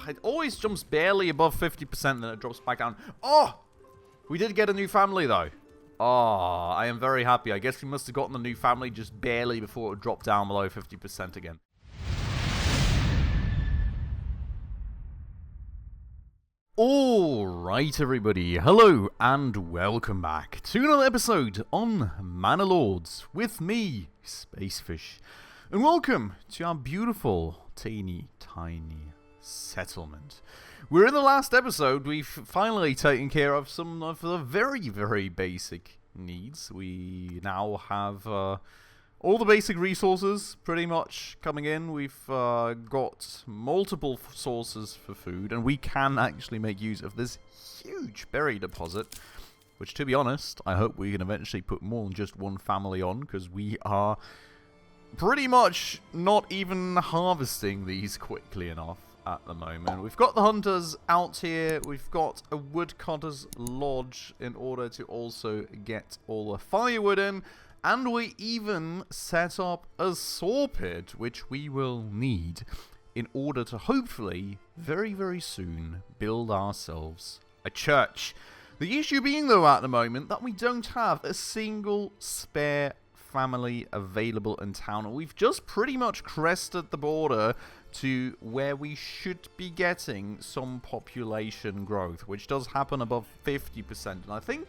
it always jumps barely above 50%, then it drops back down. Oh! We did get a new family, though. Oh, I am very happy. I guess we must have gotten the new family just barely before it dropped down below 50% again. Alright everybody, hello and welcome back to another episode on Manor Lords with me, Spacefish. And welcome to our beautiful, teeny, tiny settlement. We're in the last episode. We've finally taken care of some of the very, very basic needs. We now have all the basic resources pretty much coming in. We've got multiple sources for food, and we can actually make use of this huge berry deposit, which, to be honest, I hope we can eventually put more than just one family on, because we are pretty much not even harvesting these quickly enough at the moment. We've got the hunters out here. We've got a woodcutter's lodge in order to also get all the firewood in. And we even set up a saw pit, which we will need in order to hopefully, very, very soon, build ourselves a church. The issue being, though, at the moment, that we don't have a single spare family available in town. We've just pretty much crested the border to where we should be getting some population growth, which does happen above 50%. And I think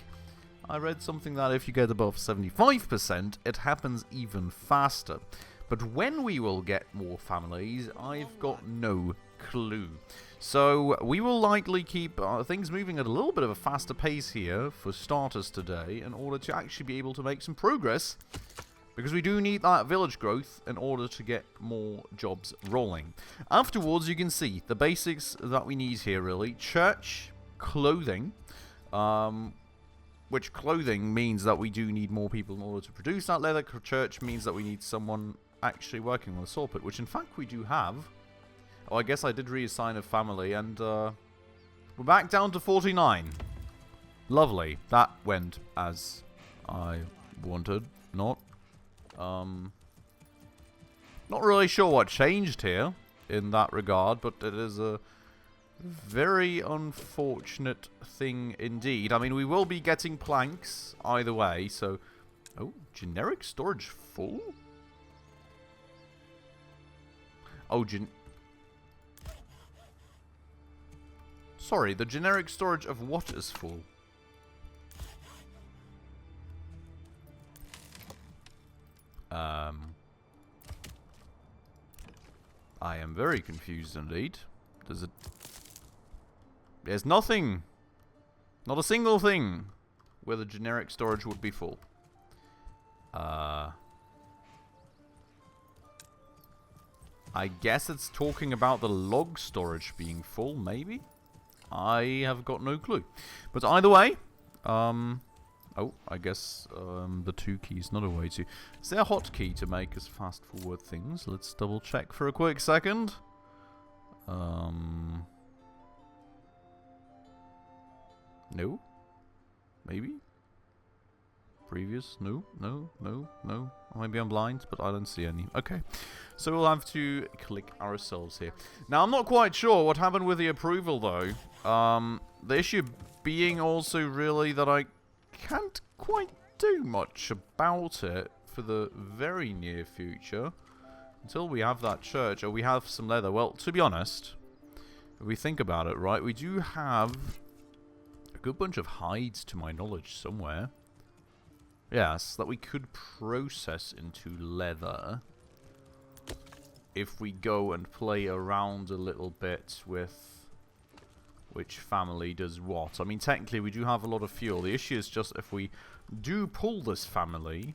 I read something that if you get above 75%, it happens even faster. But when we will get more families, I've got no clue. So we will likely keep things moving at a little bit of a faster pace here for starters today in order to actually be able to make some progress. Because we do need that village growth in order to get more jobs rolling. Afterwards, you can see the basics that we need here, really. Church, clothing. Which clothing means that we do need more people in order to produce that leather. Church means that we need someone actually working on the saw pit, which in fact we do have. Oh, I guess I did reassign a family, and we're back down to 49. Lovely. That went as I wanted. Not really sure what changed here in that regard, but it is a very unfortunate thing indeed. I mean, we will be getting planks either way, so... Oh, generic storage full? Oh, Sorry, the generic storage of what is full? I am very confused indeed. Does it... There's nothing, not a single thing, where the generic storage would be full. I guess it's talking about the log storage being full, maybe? I have got no clue. But either way, oh, I guess the 2 keys, not a way to... Is there a hotkey to make us fast forward things? Let's double check for a quick second. No? Maybe? Previous? No? No? No? No? Maybe I'm blind, but I don't see any. Okay. So we'll have to click ourselves here. Now, I'm not quite sure what happened with the approval, though. The issue being also really that I can't quite do much about it for the very near future. Until we have that church, or we have some leather. Well, to be honest, if we think about it, right, we do have a good bunch of hides, to my knowledge, somewhere. Yes, that we could process into leather if we go and play around a little bit with which family does what. I mean, technically, we do have a lot of fuel. The issue is just if we do pull this family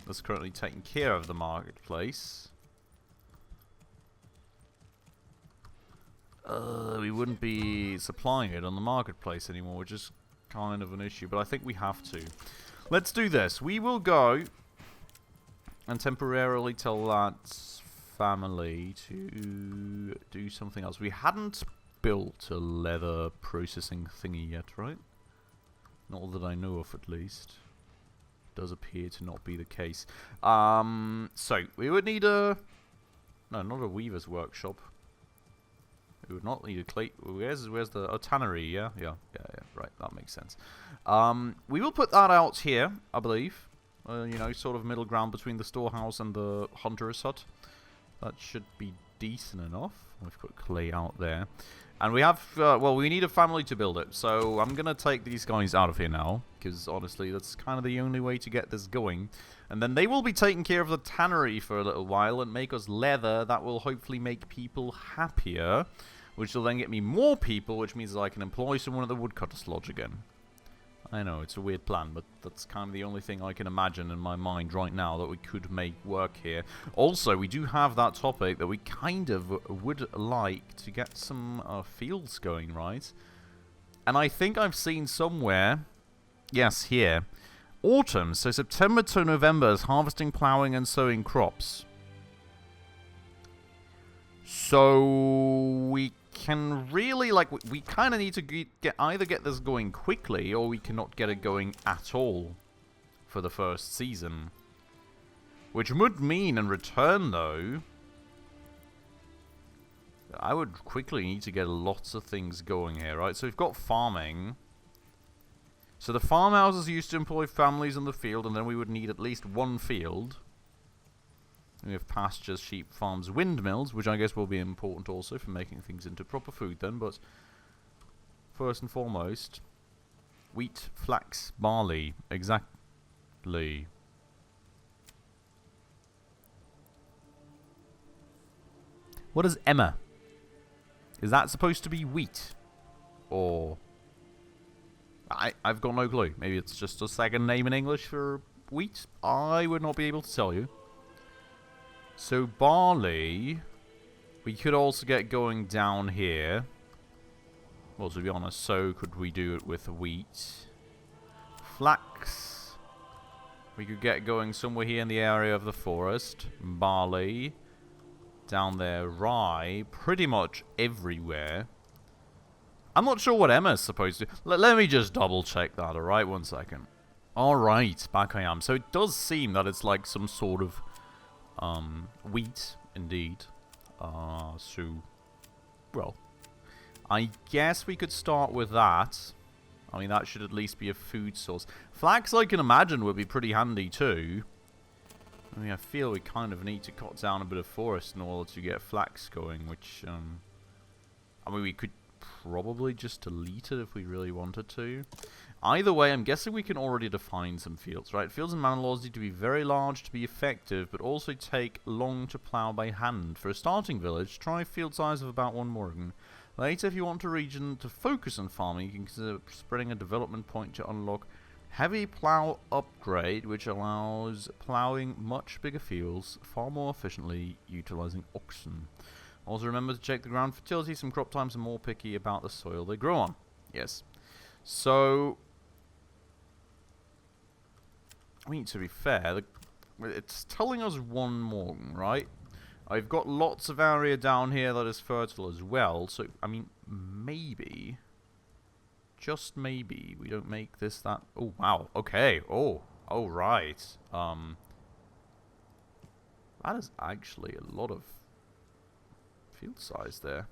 that's currently taking care of the marketplace, we wouldn't be supplying it on the marketplace anymore, which is kind of an issue, but I think we have to. Let's do this. We will go and temporarily tell that family to do something else. We hadn't built a leather processing thingy yet, right? Not that I know of, at least. Does appear to not be the case. So, we would need a... No, not a weaver's workshop. We would not need a clay. Where's the tannery? Yeah, right, that makes sense. We will put that out here, I believe. You know, sort of middle ground between the storehouse and the hunter's hut. That should be decent enough. We've got clay out there. And we have, well, we need a family to build it. So I'm going to take these guys out of here now. Because honestly, that's kind of the only way to get this going. And then they will be taking care of the tannery for a little while and make us leather. That will hopefully make people happier. Which will then get me more people, which means that I can employ someone at the woodcutter's lodge again. I know, it's a weird plan, but that's kind of the only thing I can imagine in my mind right now that we could make work here. Also, we do have that topic that we kind of would like to get some fields going, right? And I think I've seen somewhere, yes, here, autumn, so September to November is harvesting, plowing, and sowing crops. So we can really, like, we kind of need to either get this going quickly, or we cannot get it going at all for the first season. Which would mean, in return, though, I would quickly need to get lots of things going here, right? So we've got farming. So the farmhouses used to employ families in the field, and then we would need at least one field. We have pastures, sheep, farms, windmills, which I guess will be important also for making things into proper food then, but first and foremost, wheat, flax, barley, exactly. What is Emma? Is that supposed to be wheat? Or... I've got no clue. Maybe it's just a second name in English for wheat? I would not be able to tell you. So barley, we could also get going down here. Well, to be honest, so could we do it with wheat. Flax, we could get going somewhere here in the area of the forest. Barley, down there, rye, pretty much everywhere. I'm not sure what Emma's supposed to do. Let me just double check that, alright? 1 second. Alright, back I am. So it does seem that it's like some sort of wheat, indeed. So, well, I guess we could start with that. I mean, that should at least be a food source. Flax, I can imagine, would be pretty handy too. I mean, I feel we kind of need to cut down a bit of forest in order to get flax going, which, I mean, we could probably just delete it if we really wanted to. Either way, I'm guessing we can already define some fields, right? Fields in Manor Lords need to be very large to be effective, but also take long to plow by hand. For a starting village, try a field size of about 1 morgen. Later, if you want a region to focus on farming, you can consider spreading a development point to unlock heavy plow upgrade, which allows plowing much bigger fields far more efficiently, utilizing oxen. Also remember to check the ground fertility. Some crop types are more picky about the soil they grow on. Yes. So, I mean, to be fair, it's telling us 1 morgen, right? I've got lots of area down here that is fertile as well. So, I mean, maybe, just maybe, we don't make this that... Oh, wow. Okay. Oh, right. That is actually a lot of field size there.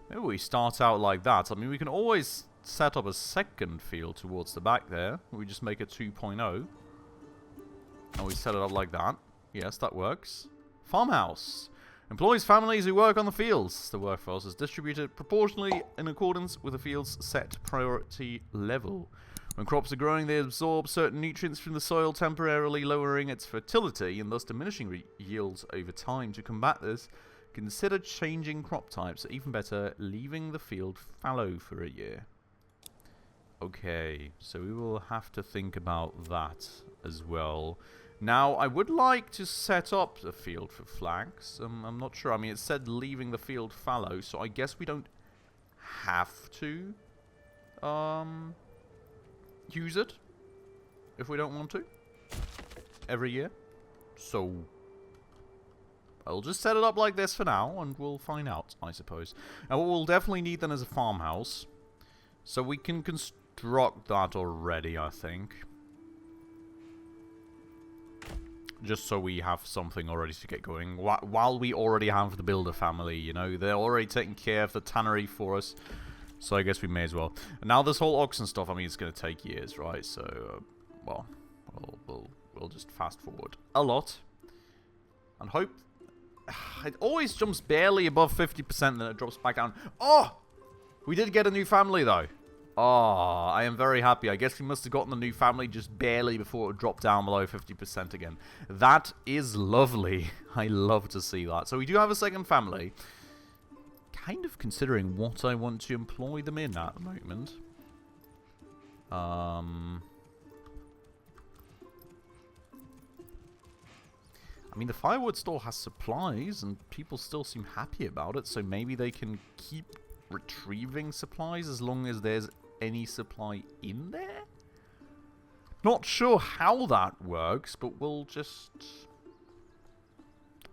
Maybe we start out like that. I mean, we can always set up a second field towards the back there. We just make it 2.0. And we set it up like that. Yes, that works. Farmhouse. Employs families who work on the fields. The workforce is distributed proportionally in accordance with the field's set priority level. When crops are growing, they absorb certain nutrients from the soil, temporarily lowering its fertility and thus diminishing yields over time. To combat this, consider changing crop types, or even better, leaving the field fallow for a year. Okay, so we will have to think about that as well. Now, I would like to set up the field for flax. I'm not sure. I mean, it said leaving the field fallow, so I guess we don't have to use it if we don't want to every year. So I'll just set it up like this for now, and we'll find out, I suppose. And what we'll definitely need then is a farmhouse. So we can construct that already, I think. Just so we have something already to get going. While we already have the builder family, you know, they're already taking care of the tannery for us. So I guess we may as well. And now this whole oxen stuff, I mean, it's going to take years, right? So, well, we'll just fast forward a lot. And hope... It always jumps barely above 50%, then it drops back down. Oh! We did get a new family, though. Oh, I am very happy. I guess we must have gotten the new family just barely before it dropped down below 50% again. That is lovely. I love to see that. So we do have a second family. Kind of considering what I want to employ them in at the moment. I mean, the firewood store has supplies, and people still seem happy about it, so maybe they can keep retrieving supplies as long as there's any supply in there? Not sure how that works, but we'll just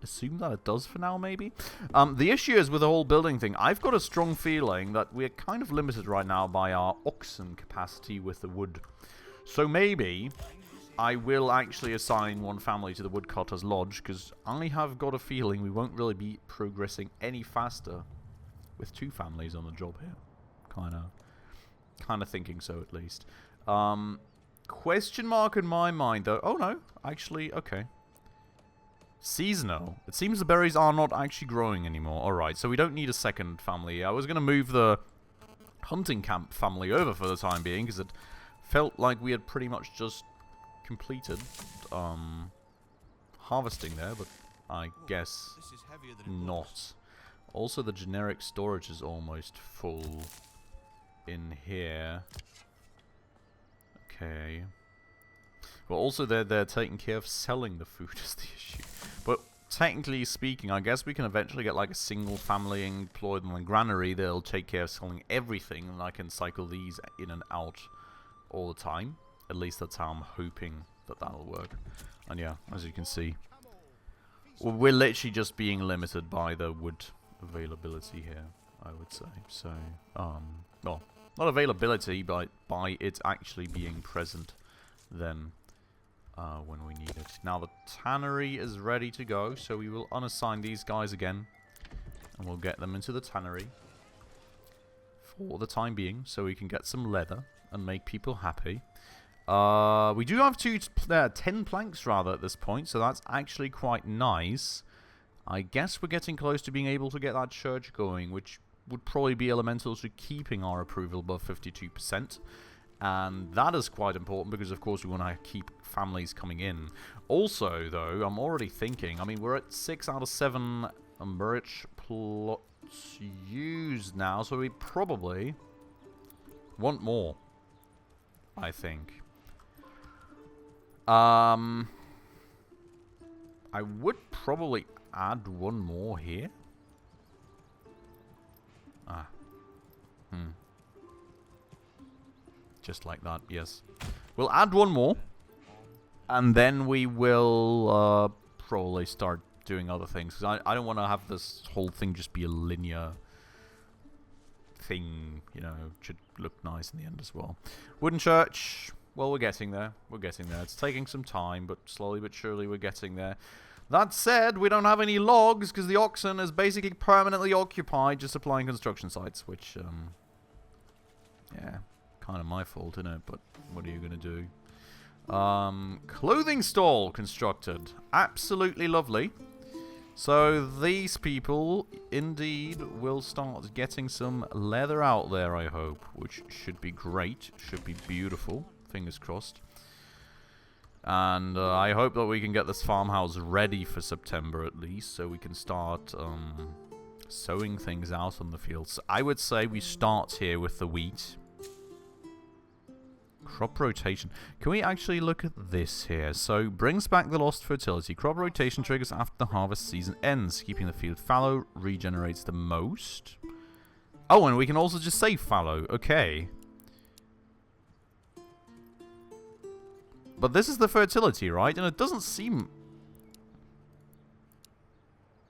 assume that it does for now, maybe. The issue is with the whole building thing, I've got a strong feeling that we're kind of limited right now by our oxen capacity with the wood. So maybe I will actually assign one family to the woodcutter's lodge, because I have got a feeling we won't really be progressing any faster with two families on the job here. Kind of thinking so, at least. Question mark in my mind, though. Oh, no. Actually, okay. Seasonal. It seems the berries are not actually growing anymore. Alright, so we don't need a second family. I was going to move the hunting camp family over for the time being, because it felt like we had pretty much just completed harvesting there, but I guess not. Also, the generic storage is almost full in here. Okay. Well, also they're taking care of selling the food is the issue. But technically speaking, I guess we can eventually get like a single family employed in the granary. They'll take care of selling everything, and I can cycle these in and out all the time. At least that's how I'm hoping that that'll work. And yeah, as you can see, we're literally just being limited by the wood availability here, I would say. So, well, not availability, but by it actually being present then when we need it. Now the tannery is ready to go, so we will unassign these guys again, and we'll get them into the tannery for the time being, so we can get some leather and make people happy. We do have 10 planks rather at this point, so that's actually quite nice. I guess we're getting close to being able to get that church going, which would probably be elemental to keeping our approval above 52%. And that is quite important because, of course, we want to keep families coming in. Also, though, I'm already thinking, I mean, we're at 6 out of 7 merch plots used now, so we probably want more, I think. I would probably add one more here. Just like that, yes. We'll add one more, and then we will probably start doing other things. Because I don't want to have this whole thing just be a linear thing, you know. It should look nice in the end as well. Wooden church. Well, we're getting there. We're getting there. It's taking some time, but slowly but surely we're getting there. That said, we don't have any logs because the oxen is basically permanently occupied just supplying construction sites, which, yeah, kind of my fault, isn't it? But what are you going to do? Clothing stall constructed. Absolutely lovely. So these people, indeed, will start getting some leather out there, I hope, which should be great. Should be beautiful. Fingers crossed. And I hope that we can get this farmhouse ready for September at least, so we can start sowing things out on the fields. I would say we start here with the wheat. Crop rotation. Can we actually look at this here? So, brings back the lost fertility. Crop rotation triggers after the harvest season ends. Keeping the field fallow regenerates the most. Oh, and we can also just say fallow. Okay. But this is the fertility, right? And it doesn't seem...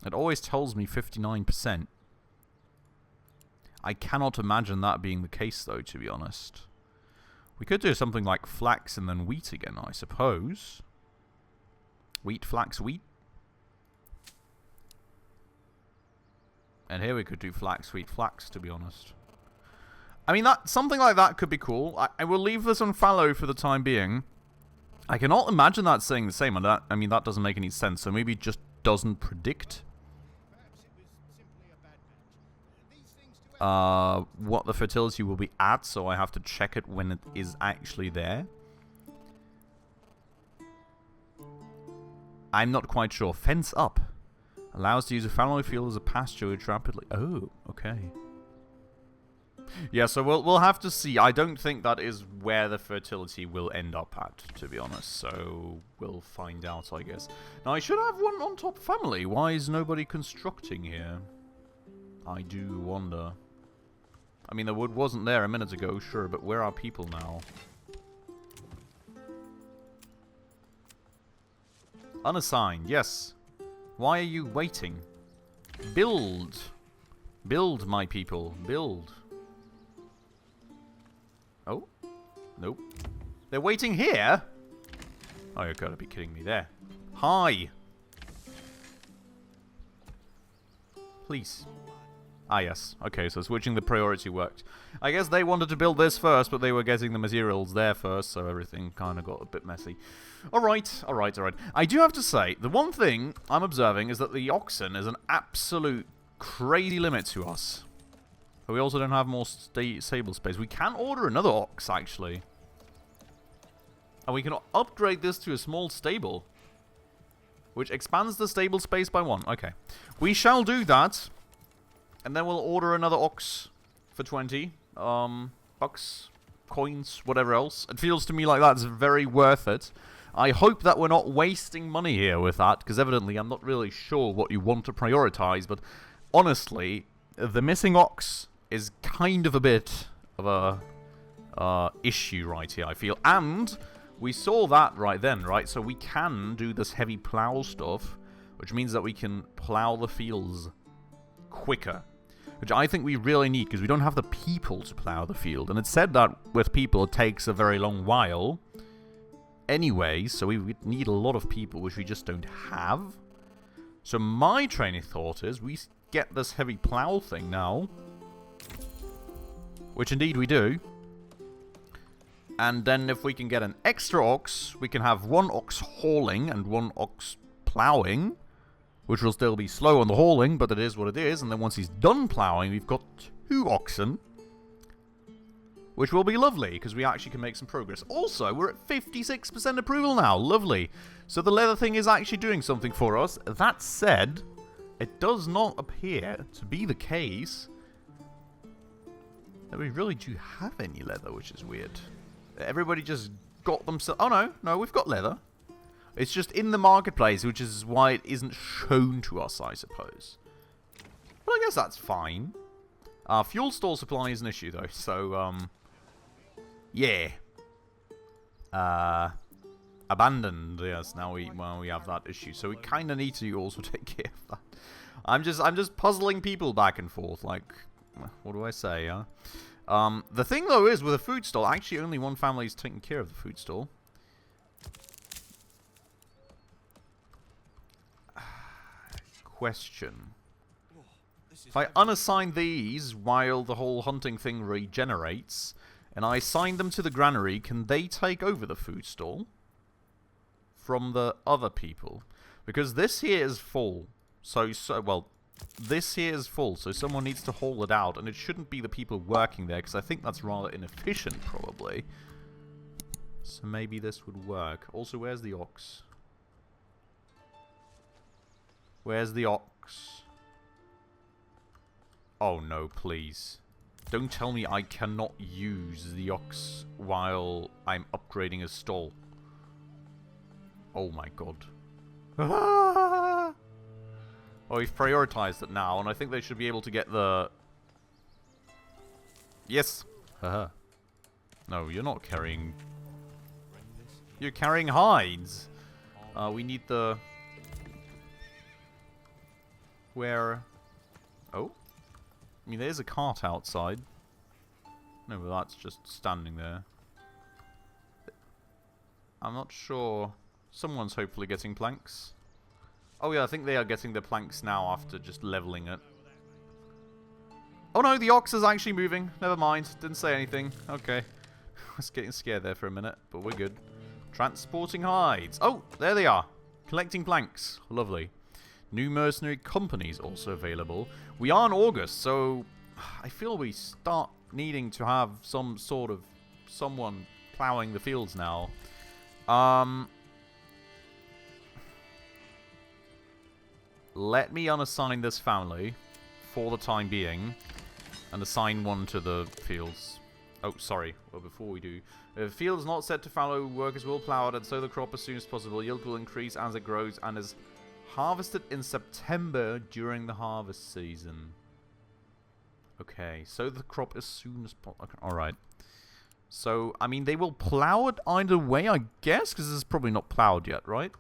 It always tells me 59%. I cannot imagine that being the case, though, to be honest. We could do something like flax and then wheat again, I suppose. Wheat, flax, wheat. And here we could do flax, wheat, flax, to be honest. I mean, something like that could be cool. I will leave this on fallow for the time being. I cannot imagine that saying the same. And I mean, that doesn't make any sense. So maybe it just doesn't predict what the fertility will be at. So I have to check it when it is actually there. I'm not quite sure. Fence up. Allows to use a fallow field as a pasture which rapidly... Oh, okay. Yeah, so we'll have to see. I don't think that is where the fertility will end up at, to be honest. So we'll find out, I guess. Now, I should have one on top family. Why is nobody constructing here? I do wonder. I mean, the wood wasn't there a minute ago, sure, but where are people now? Unassigned, yes. Why are you waiting? Build. Build, my people. Build. Oh? Nope. They're waiting here? Oh, you've got to be kidding me there. Hi. Please. Ah, yes. Okay, so switching the priority worked. I guess they wanted to build this first, but they were getting the materials there first, so everything kind of got a bit messy. Alright, alright, alright. I do have to say, the one thing I'm observing is that the oxen is an absolute crazy limit to us. But we also don't have more stable space. We can order another ox, actually. And we can upgrade this to a small stable. Which expands the stable space by 1. Okay. We shall do that. And then we'll order another ox for 20. Bucks, coins, whatever else. It feels to me like that's very worth it. I hope that we're not wasting money here with that. Because evidently I'm not really sure what you want to prioritize. But honestly, the missing ox is kind of a bit of a issue right here, I feel. And we saw that right then, right? So we can do this heavy plow stuff, which means that we can plow the fields quicker, which I think we really need because we don't have the people to plow the field. And it's said that with people it takes a very long while anyway, so we need a lot of people, which we just don't have. So my train of thought is we get this heavy plow thing now, which indeed we do. And then if we can get an extra ox, we can have 1 ox hauling and 1 ox ploughing, which will still be slow on the hauling, but it is what it is. And then once he's done ploughing, we've got 2 oxen, which will be lovely, because we actually can make some progress. Also, we're at 56% approval now. Lovely. So the leather thing is actually doing something for us. That said, it does not appear to be the case that we really do have any leather, which is weird. Everybody just got themselves... Oh, no, we've got leather. It's just in the marketplace, which is why it isn't shown to us, I suppose. But I guess that's fine. Fuel store supply is an issue, though, so, yeah. Abandoned, yes, now we have that issue. So we kind of need to also take care of that. I'm just puzzling people back and forth, like... What do I say, huh? The thing, though, is with a food stall, actually only 1 family is taking care of the food stall. Question. If I unassign these while the whole hunting thing regenerates, and I assign them to the granary, can they take over the food stall from the other people? Because this here is full. Well... This here is full, so someone needs to haul it out, and it shouldn't be the people working there, because I think that's rather inefficient, probably. So maybe this would work. Also, where's the ox? Where's the ox? Oh no, please. Don't tell me I cannot use the ox while I'm upgrading a stall. Oh my god. Ah! Oh, we've prioritized it now, and I think they should be able to get the... Yes! Haha. No, you're not carrying... You're carrying hides! We need the... Where... Oh? I mean, there's a cart outside. No, but that's just standing there. I'm not sure... Someone's hopefully getting planks. Oh yeah, I think they are getting the planks now after just leveling it. Oh no, the ox is actually moving. Never mind. Didn't say anything. Okay. I was getting scared there for a minute, but we're good. Transporting hides. Oh, there they are. Collecting planks. Lovely. New mercenary companies also available. We are in August, so I feel we start needing to have some sort of someone plowing the fields now. Let me unassign this family for the time being and assign one to the fields. Oh, sorry. Well, before we do. If the field is not set to fallow, workers will plow it and sow the crop as soon as possible. Yield will increase as it grows and is harvested in September during the harvest season. Okay, sow the crop as soon as possible. Okay, alright. So, I mean, they will plow it either way, I guess, because this is probably not plowed yet, right?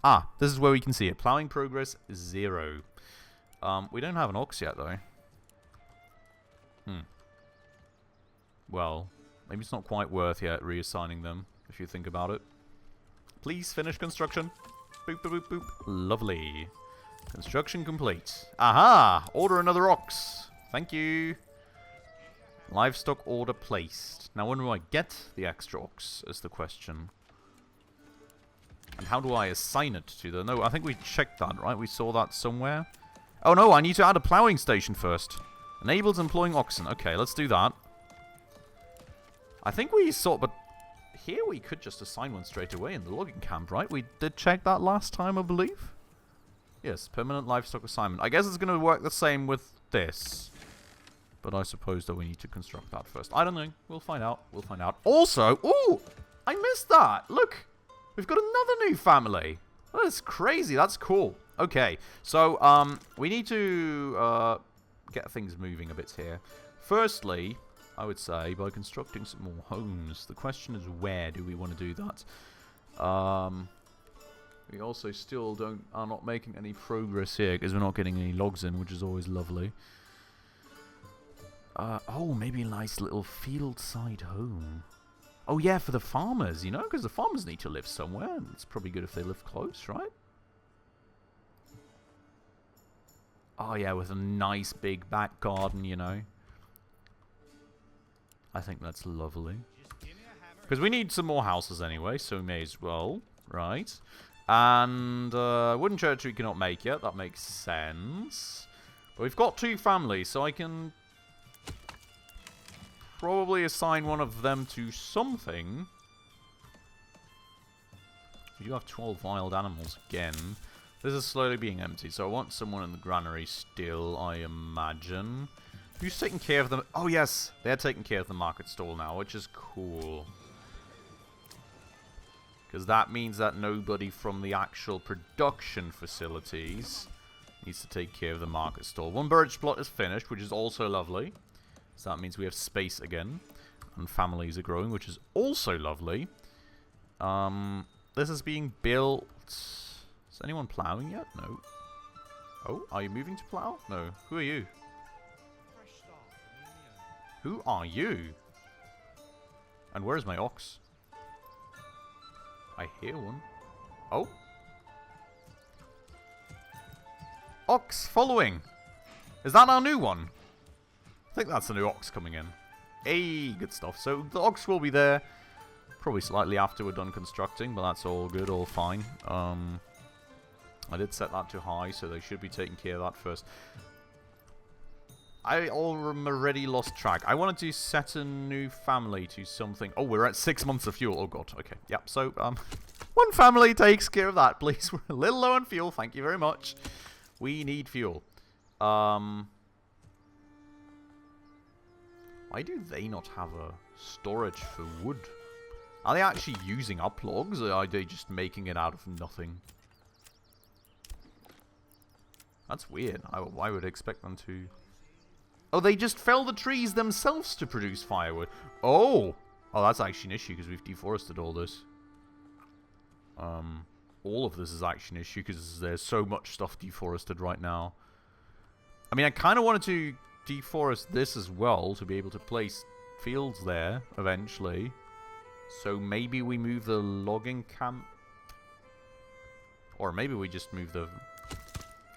Ah, this is where we can see it. Plowing progress 0. We don't have an ox yet, though. Well, maybe it's not quite worth yet reassigning them, if you think about it. Please finish construction. Boop, boop, boop, boop. Lovely. Construction complete. Aha! Order another ox. Thank you. Livestock order placed. Now, when do I get the extra ox, is the question. And how do I assign it to the... No, I think we checked that, right? We saw that somewhere. Oh, no, I need to add a ploughing station first. Enables employing oxen. Okay, let's do that. I think we saw... But here we could just assign one straight away in the logging camp, right? We did check that last time, I believe. Yes, permanent livestock assignment. I guess it's going to work the same with this. But I suppose that we need to construct that first. I don't know. We'll find out. We'll find out. Also... Ooh! I missed that! Look! We've got another new family. That's crazy. That's cool. Okay. So, we need to get things moving a bit here. Firstly, I would say, by constructing some more homes. The question is, where do we want to do that? We also still are not making any progress here, because we're not getting any logs in, which is always lovely. Oh, maybe a nice little field-side home. Oh, yeah, for the farmers, you know, because the farmers need to live somewhere, and it's probably good if they live close, right? Oh, yeah, with a nice big back garden, you know. I think that's lovely. Because we need some more houses anyway, so we may as well, right? And wooden church we cannot make yet, that makes sense. But we've got 2 families, so I can... probably assign one of them to something. We do have 12 wild animals again. This is slowly being emptied, so I want someone in the granary still, I imagine. Who's taking care of them? Oh, yes! They're taking care of the market stall now, which is cool. Because that means that nobody from the actual production facilities needs to take care of the market stall. 1 birch plot is finished, which is also lovely. So that means we have space again. And families are growing, which is also lovely. This is being built. Is anyone ploughing yet? No. Oh, are you moving to plough? No. Who are you? Who are you? And where is my ox? I hear one. Oh. Ox following. Is that our new one? I think that's a new ox coming in. Hey, good stuff. So the ox will be there probably slightly after we're done constructing, but that's all good, all fine. I did set that to high, so they should be taking care of that first. I already lost track. I wanted to set a new family to something. Oh, we're at 6 months of fuel. Oh, God. Okay. Yep. So, one family takes care of that, please. We're a little low on fuel. Thank you very much. We need fuel. Why do they not have a storage for wood? Are they actually using up logs, or are they just making it out of nothing? That's weird. I would expect them to... Oh, they just fell the trees themselves to produce firewood. Oh! Oh, that's actually an issue because we've deforested all this. All of this is actually an issue because there's so much stuff deforested right now. I mean, I kind of wanted to deforest this as well to be able to place fields there eventually. So maybe we move the logging camp. Or maybe we just move the...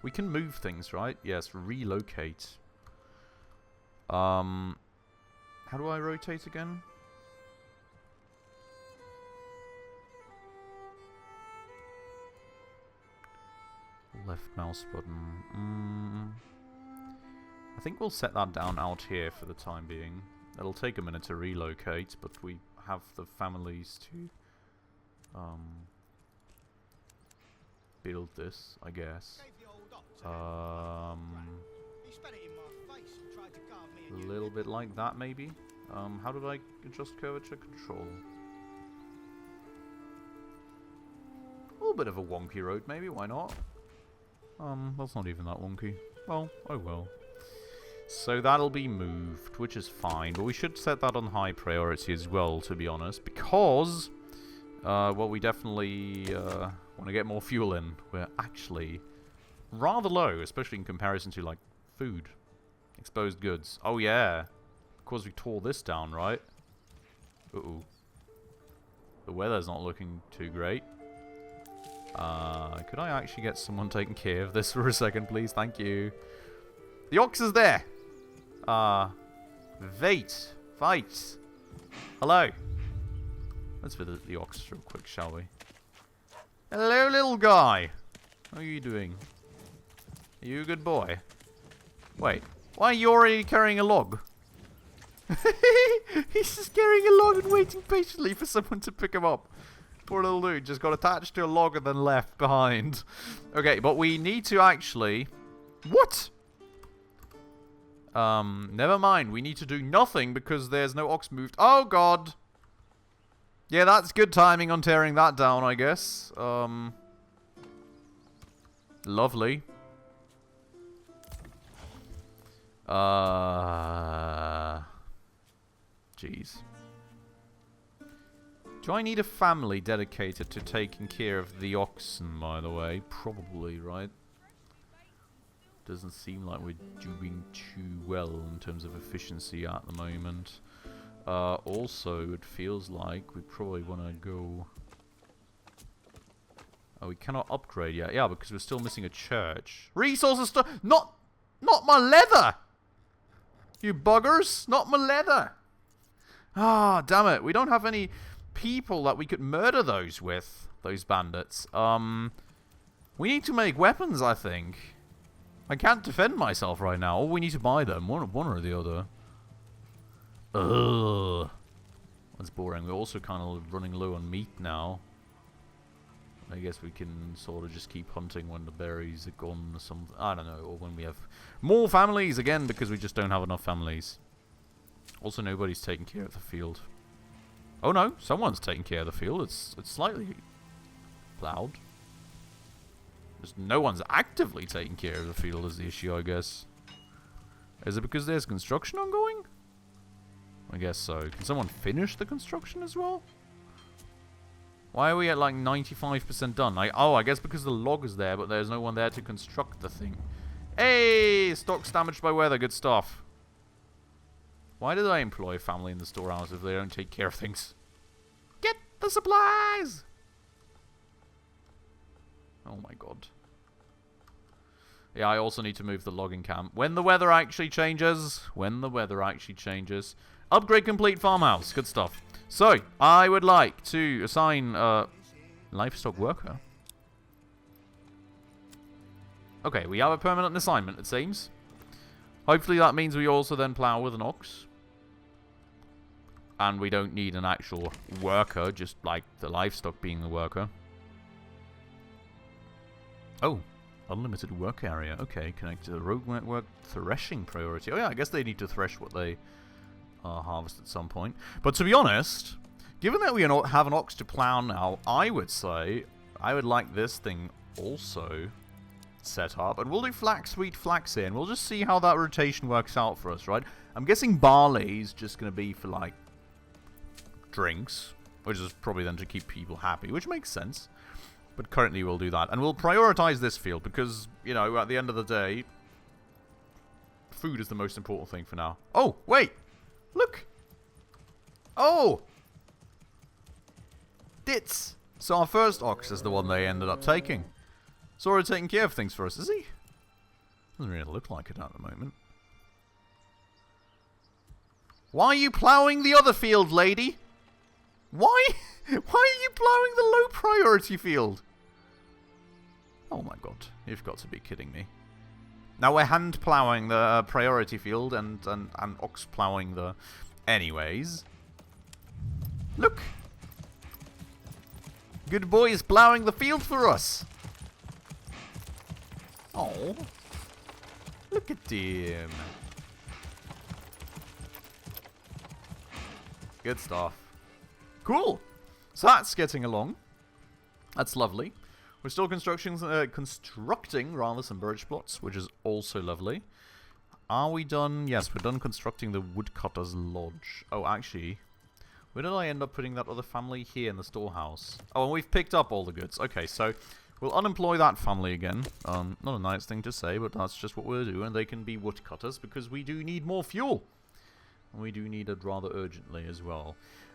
We can move things, right? Yes, relocate. How do I rotate again? Left mouse button. I think we'll set that down out here for the time being. It'll take a minute to relocate, but we have the families to build this, I guess. A little bit like that, maybe. How did I adjust curvature control? A little bit of a wonky road, maybe. Why not? That's not even that wonky. Well, oh well. So that'll be moved, which is fine. But we should set that on high priority as well, to be honest. Because, well, we definitely want to get more fuel in. We're actually rather low, especially in comparison to, like, food. Exposed goods. Oh, yeah. Of course, we tore this down, right? Uh-oh. The weather's not looking too great. Could I actually get someone taking care of this for a second, please? Thank you. The ox is there. Wait. Fight. Hello. Let's visit the ox real quick, shall we? Hello, little guy. How are you doing? Are you a good boy? Wait. Why are you already carrying a log? He's just carrying a log and waiting patiently for someone to pick him up. Poor little dude just got attached to a log and then left behind. Okay, but we need to actually... What? Never mind. We need to do nothing because there's no ox moved. Oh, God. Yeah, that's good timing on tearing that down, I guess. Lovely. Jeez. Do I need a family dedicated to taking care of the oxen, by the way? Probably, right? Doesn't seem like we're doing too well in terms of efficiency at the moment. Also, it feels like we probably want to go... Oh, we cannot upgrade yet. Yeah, because we're still missing a church. Resources Not my leather! You buggers! Not my leather! Ah, damn it. We don't have any people that we could murder those with. Those bandits. We need to make weapons, I think. I can't defend myself right now. Or we need to buy them. One or the other. Ugh. That's boring. We're also kind of running low on meat now. I guess we can sort of just keep hunting when the berries are gone or something. I don't know. Or when we have more families again, because we just don't have enough families. Also, nobody's taking care of the field. Oh no, someone's taking care of the field. It's slightly plowed. Just no one's actively taking care of the field is the issue, I guess. Is it because there's construction ongoing? I guess so. Can someone finish the construction as well? Why are we at like 95% done? Oh, I guess because the log is there, but there's no one there to construct the thing. Hey! Stock's damaged by weather. Good stuff. Why did I employ a family in the storehouse if they don't take care of things? Get the supplies! Oh my god. Yeah, I also need to move the logging camp. When the weather actually changes. When the weather actually changes. Upgrade complete farmhouse. Good stuff. So, I would like to assign a livestock worker. Okay, we have a permanent assignment, it seems. Hopefully that means we also then plow with an ox. And we don't need an actual worker, just like the livestock being the worker. Oh, unlimited work area. Okay, connect to the road network. Threshing priority. Oh yeah, I guess they need to thresh what they harvest at some point. But to be honest, given that we have an ox to plow now, I would say I would like this thing also set up. And we'll do sweet flax here, and we'll just see how that rotation works out for us, right? I'm guessing barley is just going to be for, like, drinks, which is probably then to keep people happy, which makes sense. But currently we'll do that. And we'll prioritize this field because, you know, at the end of the day, food is the most important thing for now. Oh, wait! Look! Oh! bandits. So our first ox is the one they ended up taking. He's already taking care of things for us, is he? Doesn't really look like it at the moment. Why are you ploughing the other field, lady? Why? Why are you ploughing the low priority field? Oh my god, you've got to be kidding me. Now we're hand ploughing the priority field and ox ploughing the... Anyways. Look. Good boy is ploughing the field for us. Oh. Look at him. Good stuff. Cool. So that's getting along. That's lovely. We're still constructing some birch plots, which is also lovely. Are we done? Yes, we're done constructing the woodcutter's lodge. Oh, actually, where did I end up putting that other family? Here in the storehouse. Oh, and we've picked up all the goods. Okay, so we'll unemploy that family again. Not a nice thing to say, but that's just what we'll do. And they can be woodcutters because we do need more fuel. And we do need it rather urgently as well.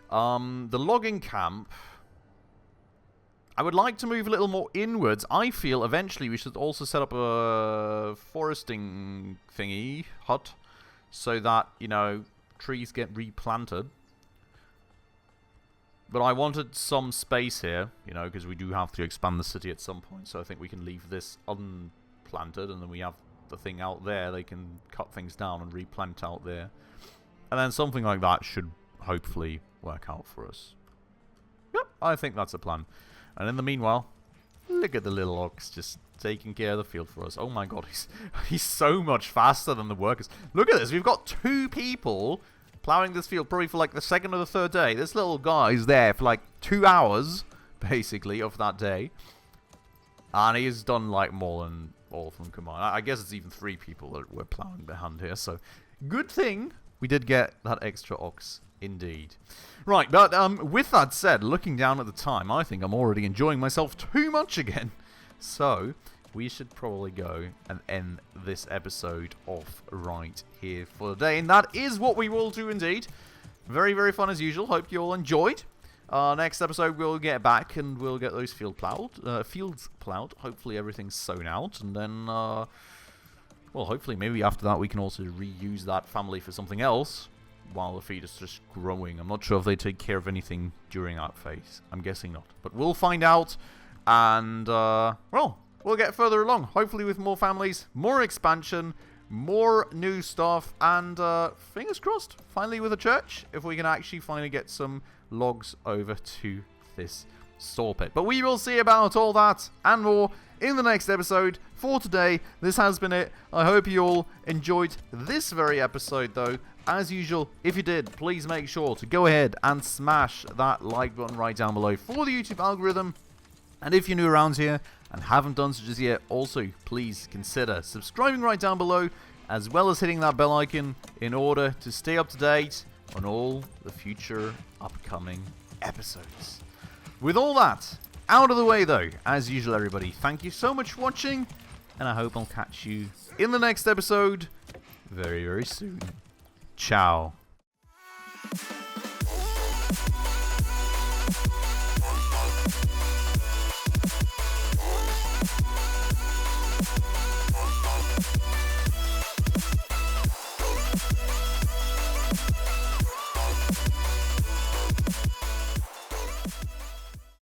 The logging camp... I would like to move a little more inwards. I feel eventually we should also set up a foresting thingy, hut, so that, you know, trees get replanted. But I wanted some space here, you know, because we do have to expand the city at some point. So I think we can leave this unplanted, and then we have the thing out there. They can cut things down and replant out there. And then something like that should hopefully work out for us. Yep, I think that's a plan. And in the meanwhile, look at the little ox just taking care of the field for us. Oh my god, he's so much faster than the workers. Look at this, we've got 2 people plowing this field probably for like the 2nd or the 3rd day. This little guy is there for like 2 hours, basically, of that day. And he's done like more than all of them combined. I guess it's even 3 people that were plowing by hand here. So, good thing we did get that extra ox. Indeed. Right, but with that said, looking down at the time, I think I'm already enjoying myself too much again. So, we should probably go and end this episode off right here for the day. And that is what we will do indeed. Very, very fun as usual. Hope you all enjoyed. Next episode, we'll get back and we'll get those fields plowed. Hopefully everything's sown out. And then, well, hopefully maybe after that we can also reuse that family for something else. While the feed is just growing. I'm not sure if they take care of anything during that phase. I'm guessing not. But we'll find out. And, well, we'll get further along. Hopefully with more families, more expansion, more new stuff. And, fingers crossed, finally with a church. If we can actually finally get some logs over to this saw pit. But we will see about all that and more in the next episode. For today, this has been it. I hope you all enjoyed this very episode, though. As usual, if you did, please make sure to go ahead and smash that like button right down below for the YouTube algorithm. And if you're new around here and haven't done so just yet, also please consider subscribing right down below, as well as hitting that bell icon in order to stay up to date on all the future upcoming episodes. With all that out of the way though, as usual everybody, thank you so much for watching, and I hope I'll catch you in the next episode very, very soon. Ciao.